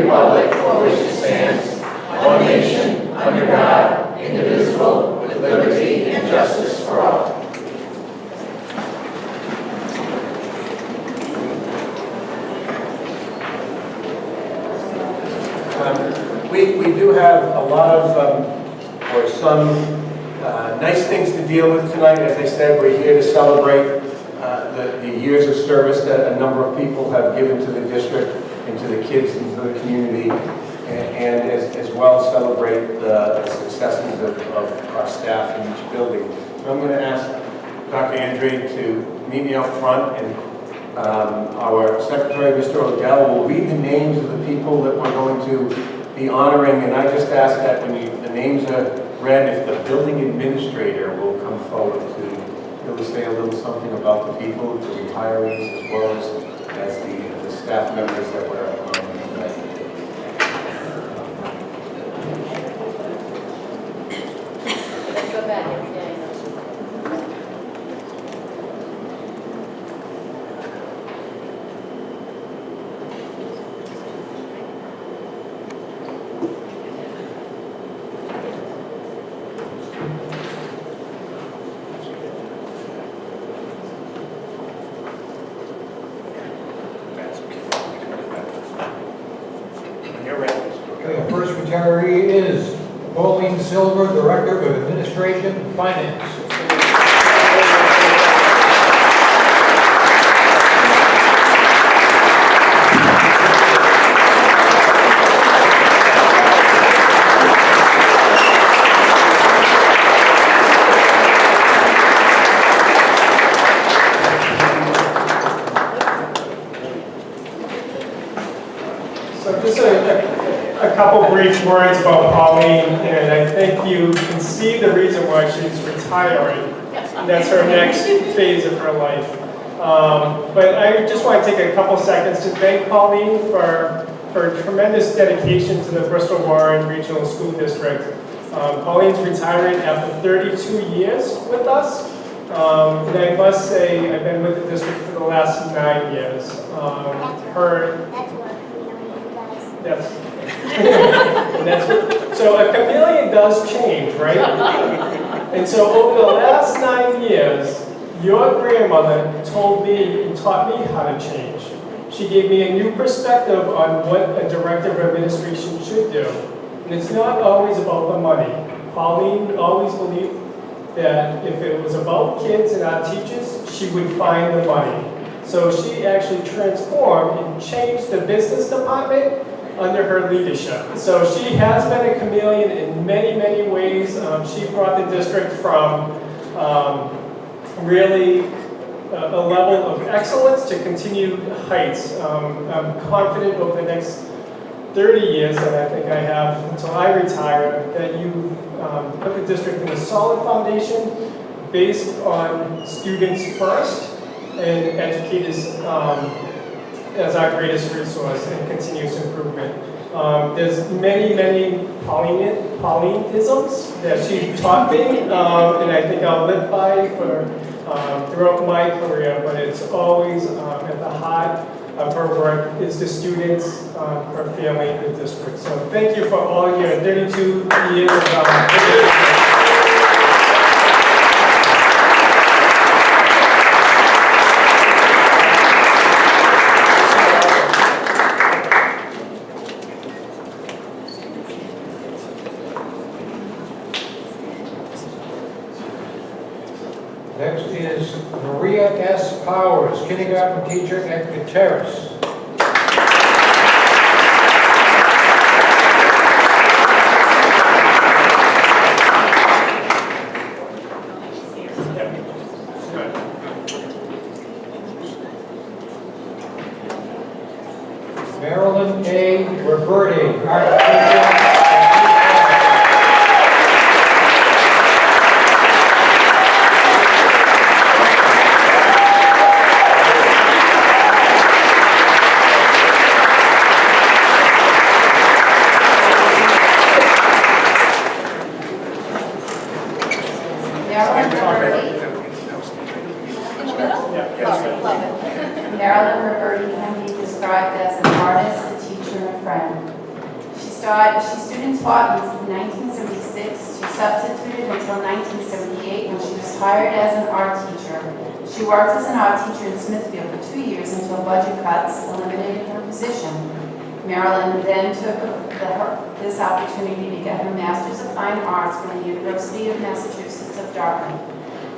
republic for which it stands, one nation, under God, indivisible, with liberty and justice for all. We do have a lot of, or some nice things to deal with tonight. As I said, we're here to celebrate the years of service that a number of people have given to the district and to the kids and to the community, and as well celebrate the successes of our staff in each building. So I'm going to ask Dr. Andre to meet me up front, and our Secretary, Mr. Odell, will read the names of the people that we're going to be honoring, and I just ask that when the names are read, if the building administrator will come forward to really say a little something about the people, the retirees, as well as the staff members that were honoring tonight. Let's go back every day. The first retiree is Pauline Silver, Director of Administration and Finance. So just a couple brief words about Pauline, and I think you can see the reason why she's retiring. That's her next phase of her life. But I just want to take a couple seconds to thank Pauline for her tremendous dedication to the Bristol-Warren Regional School District. Pauline's retiring after 32 years with us. And I must say, I've been with the district for the last 9 years. So a chameleon does change, right? And so over the last 9 years, your grandmother told me and taught me how to change. She gave me a new perspective on what a director of administration should do. And it's not always about the money. Pauline always believed that if it was about kids and our teachers, she would find the money. So she actually transformed and changed the business department under her leadership. So she has been a chameleon in many, many ways. She brought the district from really a level of excellence to continued heights. I'm confident over the next 30 years that I think I have until I retire, that you put the district in a solid foundation based on students first and educators as our greatest resource and continuous improvement. There's many, many Paulinisms that she taught me, and I think I'll live by for throughout my career, but it's always at the heart of her work is the students, her family, and the district. So thank you for all your 32 years of Next is Maria S. Powers, kindergarten teacher at Gutierrez. Marilyn A. Roberti, art teacher. Marilyn Roberti can be described as an artist, a teacher, and a friend. student taught in 1976. She substituted until 1978 when she was hired as an art teacher. She worked as an art teacher in Smithfield for 2 years until budget cuts eliminated her position. Marilyn then took this opportunity to get her Master's of Fine Arts from the University of Massachusetts of Dartmouth.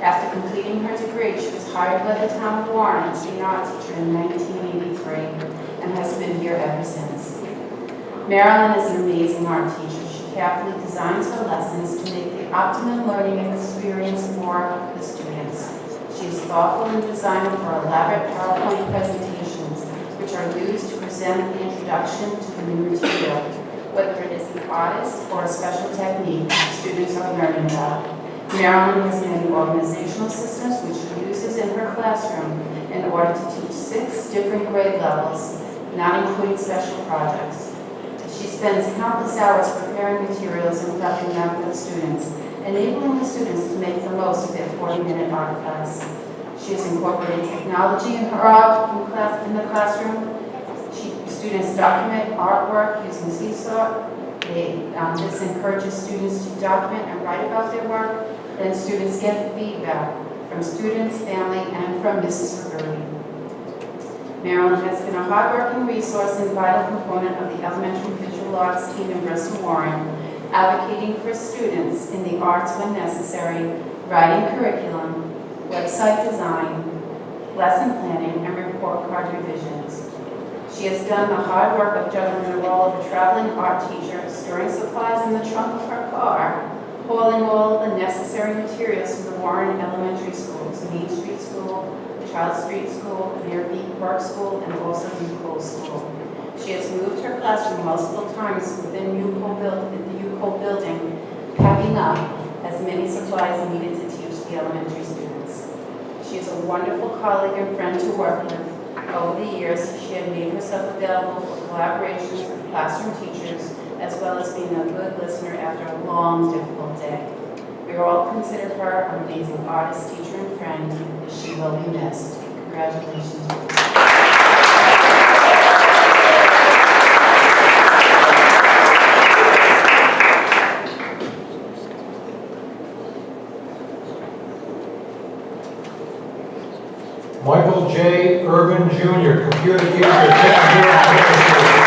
After completing her degree, she was hired by the town of Warren to be an art teacher in 1983 and has been here ever since. Marilyn is an amazing art teacher. She carefully designs her lessons to make the optimum learning experience for the students. She is thoughtful in designing for elaborate PowerPoint presentations, which are used to present the introduction to the new material. Whether it is an artist or a special technique, students are learning about. Marilyn has many organizational systems which she uses in her classroom in order to teach 6 different grade levels, not including special projects. She spends countless hours preparing materials and prepping them for the students, enabling the students to make the most of their 40-minute art class. She has incorporated technology in her art in the classroom. Students document artwork using Seesaw. This encourages students to document and write about their work. Then students get feedback from students, family, and from Mrs. Roberti. Marilyn has been a hardworking resource and vital component of the elementary visual arts team in Bristol Warren, advocating for students in the arts when necessary, writing curriculum, website design, lesson planning, and report card revisions. She has done the hard work of juggling the role of a traveling art teacher, storing supplies in the trunk of her car, hauling all the necessary materials to the Warren Elementary Schools, Main Street School, Child Street School, Nearby Park School, and also Cole School. She has moved her classroom multiple times within the UCole building, packing up as many supplies needed to teach the elementary students. She is a wonderful colleague and friend to work with. Over the years, she had made herself available for collaborations with classroom teachers, as well as being a good listener after a long, difficult day. We all consider her an amazing artist, teacher, and friend. She will be missed. Congratulations. Michael J. Urban Jr., computer teacher, second year administrator.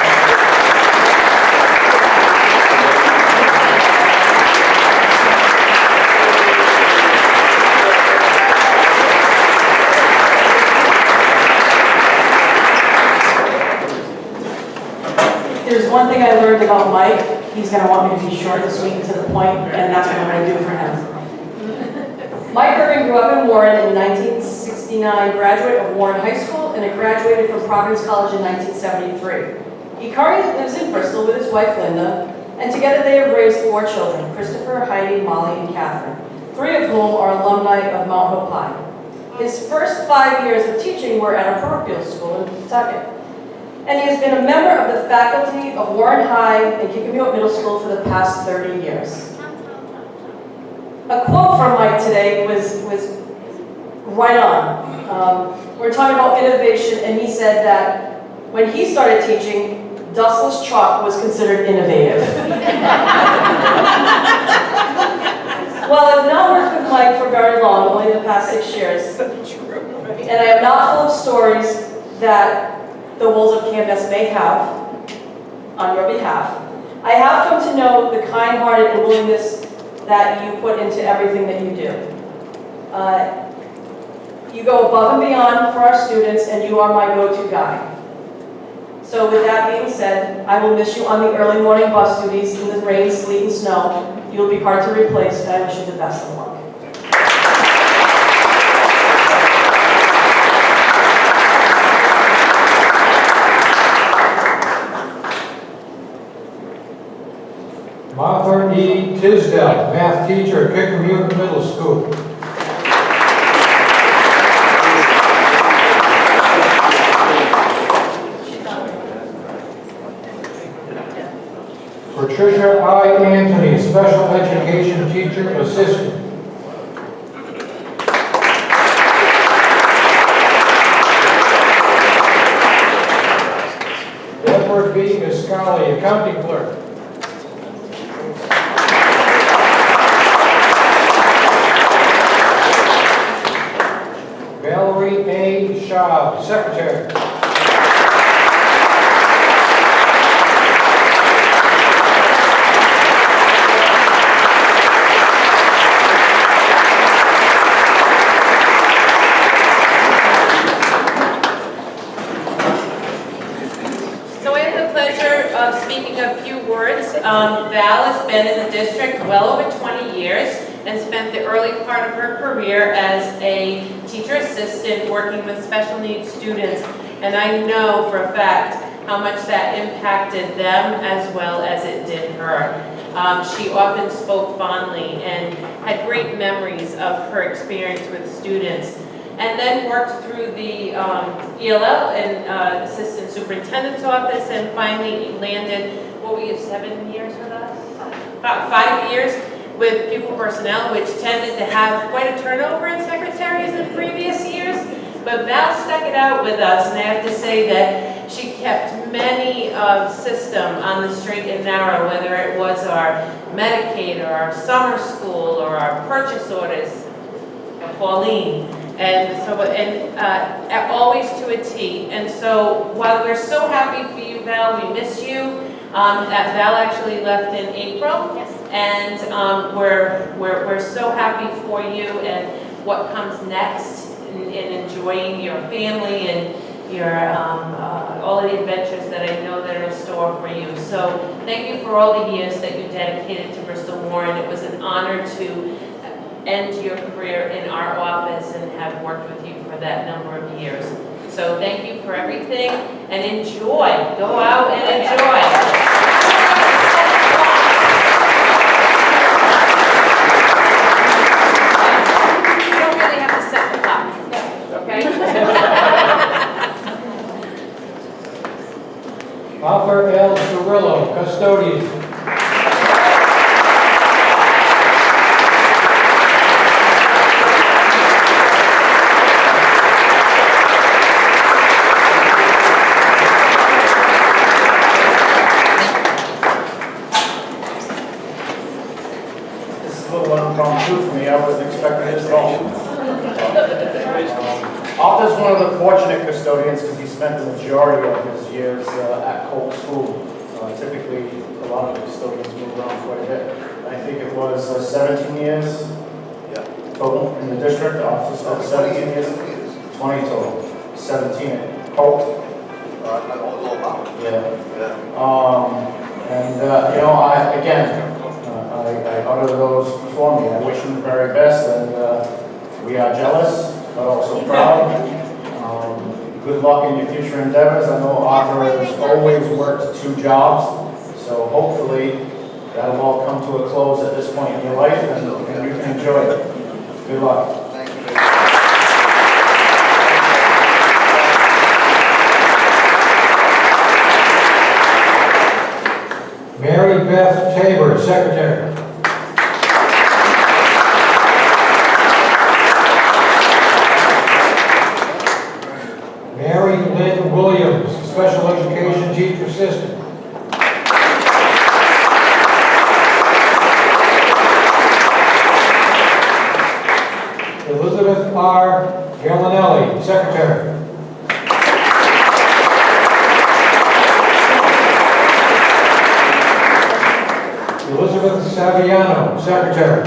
There's one thing I learned about Mike. He's going to want me to be short and sweet and to the point, and that's what I'm going to do for him. Mike Irving grew up in Warren in 1969, graduate of Warren High School, and graduated from Providence College in 1973. He currently lives in Bristol with his wife Linda, and together they have raised 4 children, Christopher, Heidi, Molly, and Catherine, 3 of whom are alumni of Mount Hope High. His first 5 years of teaching were at a parochial school in Kentucky. And he has been a member of the faculty of Warren High and Kickapoo Middle School for the past 30 years. A quote from Mike today was right on. We're talking about innovation, and he said that when he started teaching, dustless chalk was considered innovative. Well, I've not worked with Mike for very long, only the past 6 years. And I am not full of stories that the Wolves of Canvas may have on your behalf. I have come to know the kind-hearted and willingness that you put into everything that you do. You go above and beyond for our students, and you are my go-to guy. So with that being said, I will miss you on the early morning bus duties in the rain, sleet, and snow. You will be hard to replace, and I wish you the best of luck. Martha E. Tisdale, math teacher at Kickapoo Middle School. Patricia I. Anthony, special education teacher assistant. Edward B. Miscali, accounting clerk. Lori A. Shaw, Secretary. So I have the pleasure of speaking a few words. Val has been in the district well over 20 years and spent the early part of her career as a teacher assistant working with special needs students. And I know for a fact how much that impacted them as well as it did her. She often spoke fondly and had great memories of her experience with students. And then worked through the ELL and Assistant Superintendent's Office and finally landed, what were you, 7 years with us? About 5 years with pupil personnel, which tended to have quite a turnover in secretaries in previous years. But Val stuck it out with us, and I have to say that she kept many system on the straight and narrow, whether it was our Medicaid or our summer school or our purchase orders, Pauline. And so, always to a T. And so, while we're so happy for you, Val, we miss you. Val actually left in April, Yes. and we're so happy for you and what comes next in enjoying your family and your all of the adventures that I know that are in store for you. So, thank you for all the years that you dedicated to Bristol Warren. It was an honor to end your career in our office and have worked with you for that number of years. So thank you for everything and enjoy. Go out and enjoy. You don't really have to set the clock, okay? Arthur L. Cirillo, Custodian. I wasn't expecting this at all. Arthur's one of the fortunate custodians because he spent the majority of his years at Colt School. Typically, a lot of the custodians move around quite a bit. I think it was 17 years total in the district. Arthur spent 17 years, 20 total, 17 at Colt. I utter those before me. I wish them the very best, and we are jealous, but also proud. Good luck in your future endeavors. I know Arthur has always worked 2 jobs, so hopefully that'll all come to a close at this point in your life, and you can enjoy it. Good luck. Thank you. Mary Beth Tabor, Secretary. Mary Lynn Williams, Special Education Teacher Assistant. Elizabeth R. Gallinelli, Secretary. Elizabeth Saviano, Secretary.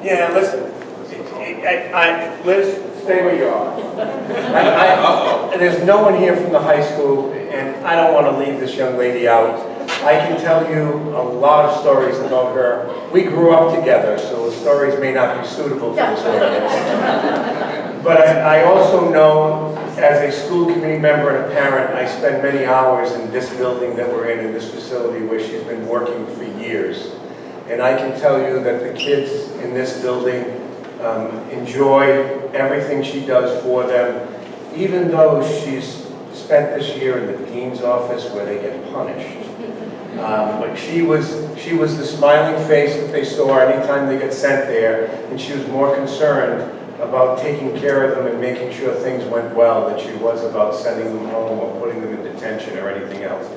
Yeah, listen, Liz, stay where you are. There's no one here from the high school, and I don't want to leave this young lady out. I can tell you a lot of stories about her. We grew up together, so the stories may not be suitable for this audience. But I also know, as a school committee member and a parent, I spend many hours in this building that we're in this facility where she's been working for years. And I can tell you that the kids in this building enjoy everything she does for them, even though she's spent this year in the dean's office where they get punished. But she was the smiling face that they saw anytime they got sent there, and she was more concerned about taking care of them and making sure things went well than she was about sending them home or putting them in detention or anything else.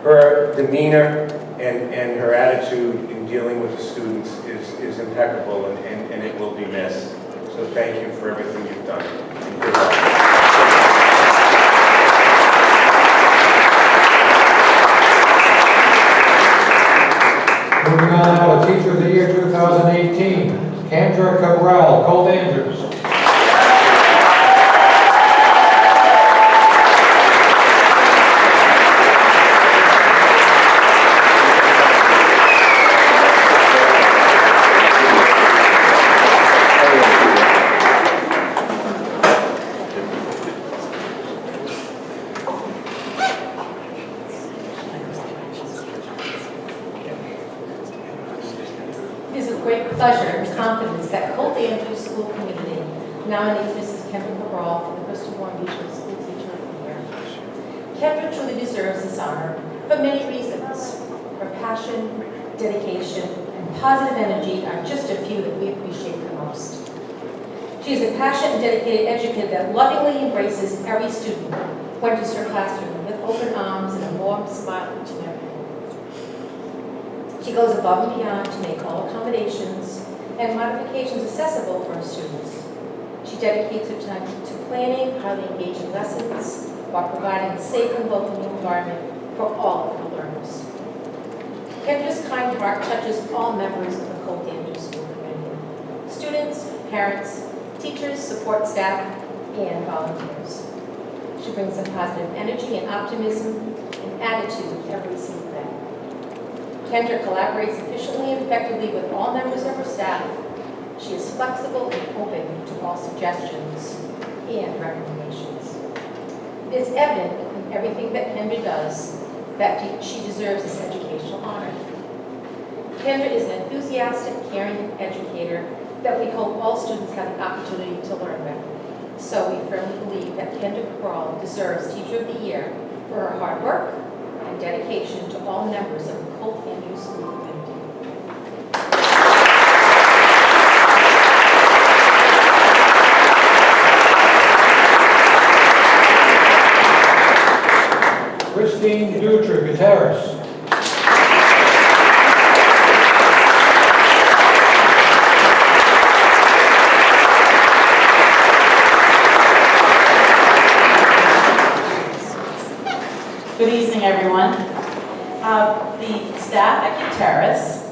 Her demeanor and her attitude in dealing with the students is impeccable, and it will be missed. So thank you for everything you've done. And good luck. Moving on now to Teacher of the Year 2018, Kendra Cabral, Colt Andrews. It is with great pleasure and confidence that Colt Andrews School Committee nominates Mrs. Kendra Cabral for the Bristol Warren Beach School Teacher of the Year. Kendra truly deserves this honor for many reasons. Her passion, dedication, and positive energy are just a few that we appreciate the most. She is a passionate and dedicated educator that lovingly embraces every student who enters her classroom with open arms and a warm smile to everyone. She goes above and beyond to make all accommodations and modifications accessible for her students. She dedicates her time to planning highly engaging lessons while providing a safe and welcoming environment for all of her learners. Kendra's kind heart touches all members of the Colt Andrews School Community: students, parents, teachers, support staff, and volunteers. She brings a positive energy and optimism and attitude every single day. Kendra collaborates efficiently and effectively with all members of her staff. She is flexible and open to all suggestions and recommendations. It is evident in everything that Kendra does that she deserves this educational honor. Kendra is an enthusiastic, caring educator that we hope all students have the opportunity to learn with. So we firmly believe that Kendra Cabral deserves Teacher of the Year for her hard work and dedication to all members of the Colt Andrews School Community. Christine Dutra, guitarist. Good evening, everyone. The staff at Guitarist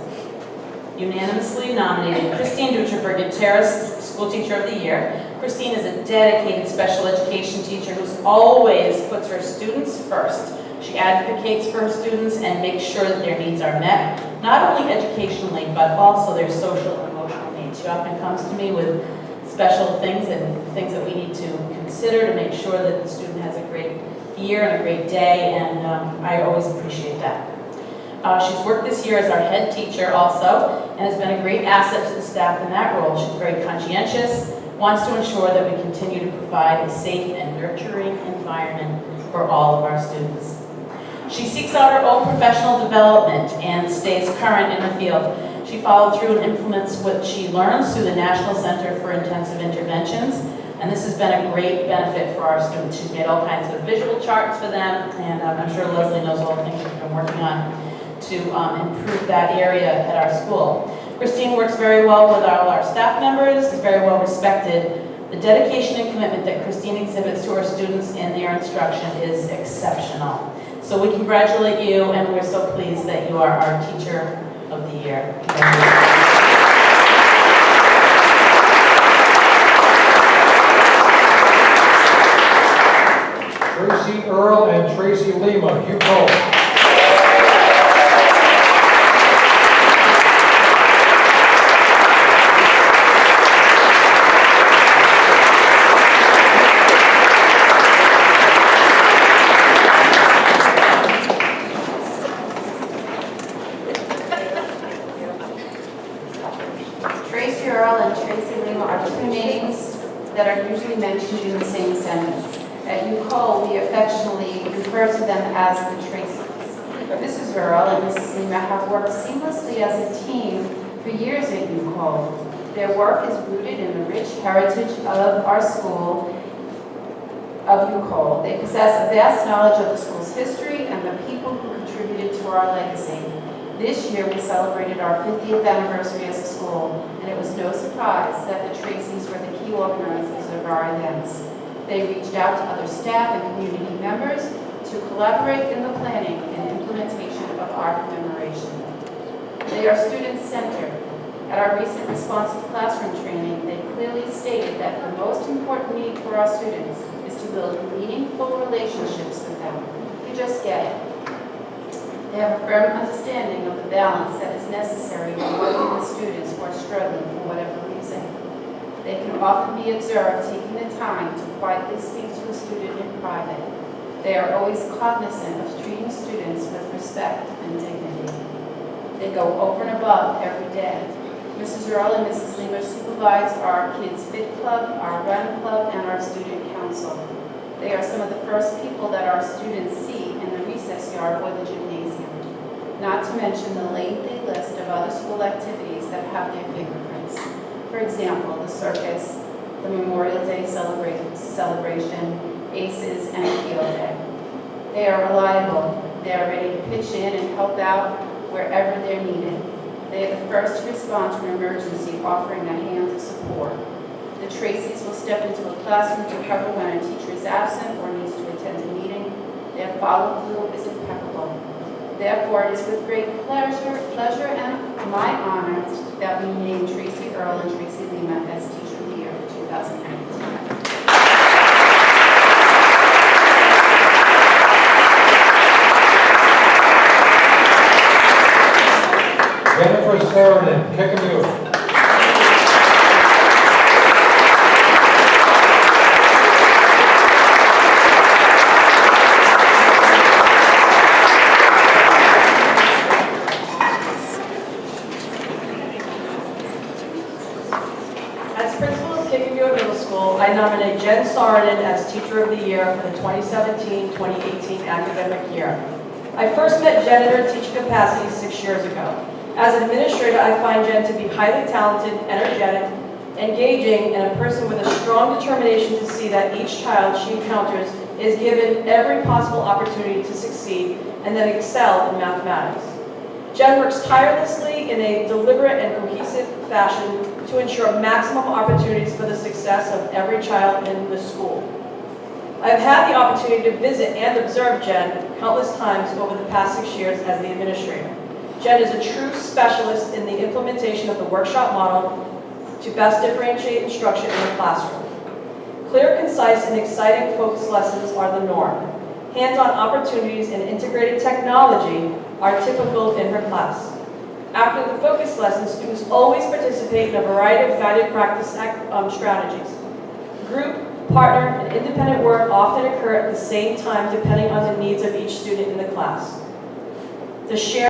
unanimously nominated Christine Dutra for Guitarist School Teacher of the Year. Christine is a dedicated special education teacher who always puts her students first. She advocates for her students and makes sure that their needs are met, not only educationally, but also their social and emotional needs. She often comes to me with special things and things that we need to consider to make sure that the student has a great year and a great day, and I always appreciate that. She's worked this year as our head teacher also, and has been a great asset to the staff in that role. She's very conscientious, wants to ensure that we continue to provide a safe and nurturing environment for all of our students. She seeks out her own professional development and stays current in the field. She followed through and implements what she learns through the National Center for Intensive Interventions, and this has been a great benefit for our students. She's made all kinds of visual charts for them, and I'm sure Leslie knows all the things we've been working on to improve that area at our school. Christine works very well with all our staff members, is very well respected. The dedication and commitment that Christine exhibits to our students in their instruction is exceptional. So we congratulate you, and we're so pleased that you are our Teacher of the Year. Tracy Earl and Tracy Lima, UCO. Tracy Earl and Tracy Lima are two names that are usually mentioned in the same sentence. At UCole, we affectionately refer to them as the Traceys. Mrs. Earl and Mrs. Lima have worked seamlessly as a team for years at UCole. Their work is rooted in the rich heritage of our school, of UCole. They possess a vast knowledge of the school's history and the people who contributed to our legacy. This year, we celebrated our 50th anniversary as a school, and it was no surprise that the Traceys were the key organizers of our events. They reached out to other staff and community members to collaborate in the planning and implementation of our commemoration. They are student-centered. At our recent responsive classroom training, they clearly stated that the most important need for our students is to build meaningful relationships with them. You just get it. They have a firm understanding of the balance that is necessary when working with students who are struggling for whatever reason. They can often be observed taking the time to quietly speak to a student in private. They are always cognizant of treating students with respect and dignity. They go over and above every day. Mrs. Earl and Mrs. Lima supervise our Kids Fit Club, our Run Club, and our Student Council. They are some of the first people that our students see in the recess yard or the gymnasium, not to mention the lengthy list of other school activities that have their fingerprints. For example, the circus, the Memorial Day celebration, ACES, and Field Day. They are reliable. They are ready to pitch in and help out wherever they're needed. They are the first to respond to an emergency, offering a hand of support. The Traceys will step into a classroom to cover when a teacher is absent or needs to attend a meeting. Their follow-through is impeccable. Therefore, it is with great pleasure and my honor that we name Tracy Earl and Tracy Lima as Teacher of the Year for 2019. Jennifer Sheridan, Kickapoo. As principal of Kickapoo Middle School, I nominate Jen Sardin as Teacher of the Year for the 2017-2018 academic year. I first met Jen in her teaching capacity 6 years ago. As an administrator, I find Jen to be highly talented, energetic, engaging, and a person with a strong determination to see that each child she encounters is given every possible opportunity to succeed and then excel in mathematics. Jen works tirelessly in a deliberate and cohesive fashion to ensure maximum opportunities for the success of every child in the school. I've had the opportunity to visit and observe Jen countless times over the past 6 years as the administrator. Jen is a true specialist in the implementation of the workshop model to best differentiate instruction in the classroom. Clear, concise, and exciting focused lessons are the norm. Hands-on opportunities and integrated technology are typical in her class. After the focus lessons, students always participate in a variety of guided practice strategies. Group, partner, and independent work often occur at the same time depending on the needs of each student in the class. The share